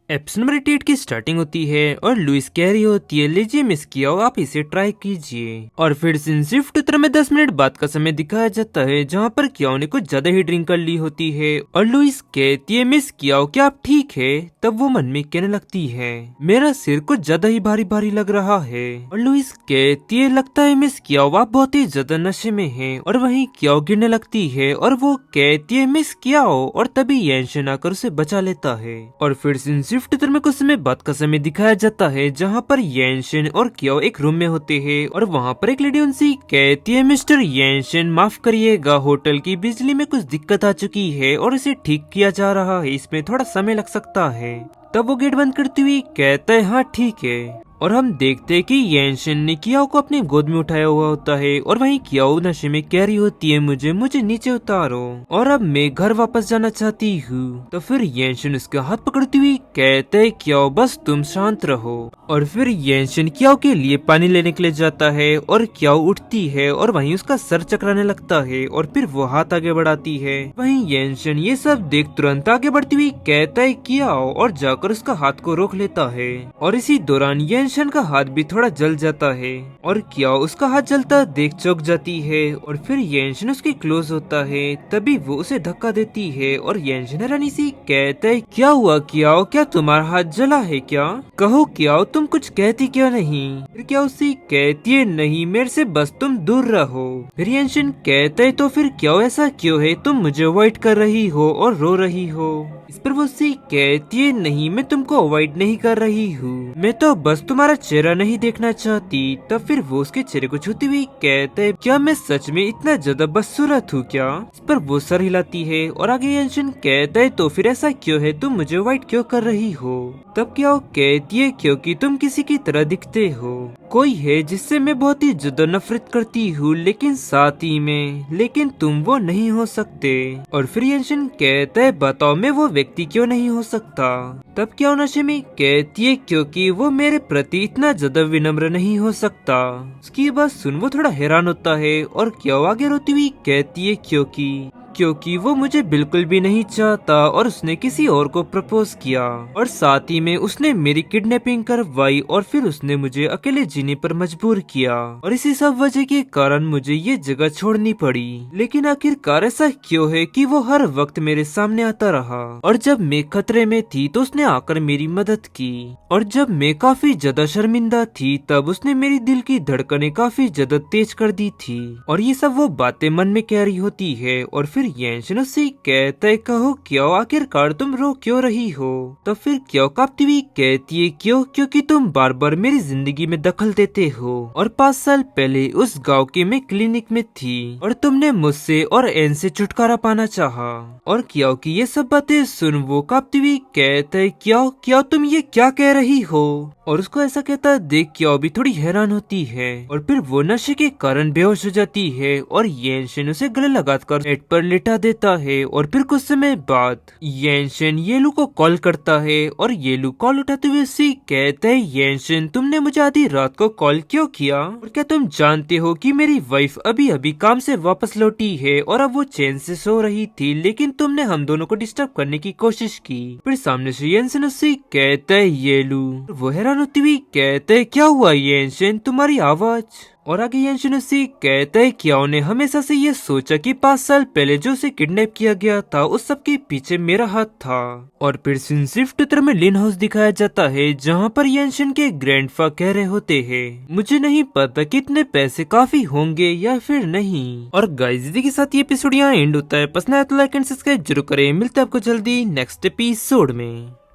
Episode number 88 की starting होती है और लुइस कह रही होती है, लीजिए मिस किया आप इसे ट्राई कीजिए। और फिर शिफ्ट उत्तर में 10 मिनट बाद का समय दिखाया जाता है जहाँ पर कियाओ ने कुछ ज्यादा ही ड्रिंक कर ली होती है और लुइस कहती है, मिस कियाओ क्या आप ठीक है? तब वो मन में कहने लगती है, मेरा सिर कुछ ज्यादा ही भारी भारी लग रहा है। और लुइस कहती है, लगता है मिस कियाओ आप बहुत ही ज्यादा नशे में हैं। और वहीं कियाओ गिरने लगती है और वो कहती है, मिस कियाओ। और तभी येनशन आकर उसे बचा लेता है। और फिर शिफ्ट उत्तर में कुछ समय बाद का समय दिखाया जाता है जहाँ पर येनशन और कियाओ एक रूम में होते हैं और वहाँ पर एक लेडी उनसे कहती है, मिस्टर येनशन माफ करिएगा, होटल की बिजली में कुछ दिक्कत आ चुकी है और इसे ठीक किया जा रहा है, इसमें थोड़ा समय लग सकता है। तब वो गेट बंद करती हुई कहता है, हाँ ठीक है। और हम देखते हैं कि येनशन ने कियाओ को अपनी गोद में उठाया हुआ होता है और वहीं कियाओ नशे में कह रही होती है, मुझे नीचे उतारो और अब मैं घर वापस जाना चाहती हूँ। तो फिर येनशन उसका हाथ पकड़ती हुई कहते है, कियाओ बस तुम शांत रहो। और फिर येनशन कियाओ के लिए पानी लेने के लिए जाता है और कियाओ उठती है और वहीं उसका सर चकराने लगता है और फिर वो हाथ आगे बढ़ाती है। वहीं येनशन ये सब देख तुरंत आगे बढ़ती हुई कहता है, कियाओ, और जाकर उसका हाथ को रोक लेता है। और इसी दौरान येनशन का हाथ भी थोड़ा जल जाता है और कियाओ उसका हाथ जलता देख चौंक जाती है। और फिर येनशन उसके क्लोज होता है, तभी वो उसे धक्का देती है और येनशन हैरानी से कहता है, क्या हुआ कियाओ, क्या तुम्हारा हाथ जला है क्या? कहो कियाओ, तुम कुछ कहती क्यों नहीं? फिर क्या उससे कहती है, नहीं मेरे से बस तुम दूर रहो। फिर येनशन कहता है, तो फिर क्यों ऐसा क्यों है, तुम मुझे अवॉइड कर रही हो और रो रही हो? इस पर वो उससे कहती है, नहीं मैं तुमको अवॉइड नहीं कर रही हूँ, मैं तो बस तुम्हारा चेहरा नहीं देखना चाहती। तब फिर वो उसके चेहरे को छूती हुई कहते है, क्या मैं सच में इतना ज्यादा बदसूरत हूँ क्या? इस पर वो सर हिलाती है और आगे येनशन कहता है, तो फिर ऐसा क्यों है, तुम मुझे अवॉइड क्यों कर रही हो? तब क्या वो कहती है, क्योंकि तुम किसी की तरह दिखते हो, कोई है जिससे मैं बहुत ही ज्यादा नफरत करती हूँ लेकिन साथ ही में, लेकिन तुम वो नहीं हो सकते। और फिर येनशन कहता है, बताओ मैं वो व्यक्ति क्यों नहीं हो सकता? तब क्या नशे में कहती है, क्योंकि वो मेरे प्रति इतना ज्यादा विनम्र नहीं हो सकता। उसकी बात सुन वो थोड़ा हैरान होता है और क्या आगे रोती हुई कहती है, क्योंकि वो मुझे बिल्कुल भी नहीं चाहता और उसने किसी और को प्रपोज किया और साथ ही में उसने मेरी किडनैपिंग करवाई और फिर उसने मुझे अकेले जीने पर मजबूर किया और इसी सब वजह के कारण मुझे ये जगह छोड़नी पड़ी। लेकिन आखिरकार ऐसा क्यों है कि वो हर वक्त मेरे सामने आता रहा और जब मैं खतरे में थी तो उसने आकर मेरी मदद की और जब मैं काफी ज्यादा शर्मिंदा थी तब उसने मेरी दिल की धड़कनें काफी ज्यादा तेज कर दी थी। और ये सब वो बातें मन में कह रही होती है और फिर येनशन उससे कहता है, कहो क्यों, आखिरकार तुम रो क्यों रही हो? तो फिर क्यों कांपती हुई कहती है, क्योंकि तुम बार बार मेरी जिंदगी में दखल देते हो और 5 साल पहले उस गांव के मैं क्लिनिक में थी और तुमने मुझसे और एन से छुटकारा पाना चाहा। और क्यों की ये सब बातें सुन वो कांपती हुई कहता है, क्यों तुम ये क्या कह रही हो? और उसको ऐसा कहता देख क्यों भी थोड़ी हैरान होती है और फिर वो नशे के कारण बेहोश हो जाती है और येनशन उसे गले लगाकर बेड पर लेटा देता है। और फिर कुछ समय बाद येनशन येलू को कॉल करता है और येलू कॉल उठाते हुए उससे कहता है, येनशन तुमने मुझे आधी रात को कॉल क्यों किया? और क्या तुम जानते हो कि मेरी वाइफ अभी अभी काम से वापस लौटी है और अब वो चैन से सो रही थी, लेकिन तुमने हम दोनों को डिस्टर्ब करने की कोशिश की। फिर सामने से येनशन उससे कहता है, येलू। वो हैरान होती हुई कहते है, क्या हुआ येनशन, तुम्हारी आवाज? और आगे येनशन उससे कहता है, क्या उन्हें हमेशा से ये सोचा कि 5 साल पहले जो उसे किडनैप किया गया था उस सब के पीछे मेरा हाथ था। और फिर शिफ्ट उत्तर में लिन हाउस दिखाया जाता है जहाँ पर येनशन के ग्रैंडफा कह रहे होते हैं, मुझे नहीं पता कितने पैसे काफी होंगे या फिर नहीं। और गाइस इसी के साथ ये एपिसोड यहाँ एंड होता है। पसंद आया तो लाइक एंड सब्सक्राइब जरूर करें। मिलते हैं आपको जल्दी नेक्स्ट एपिसोड में।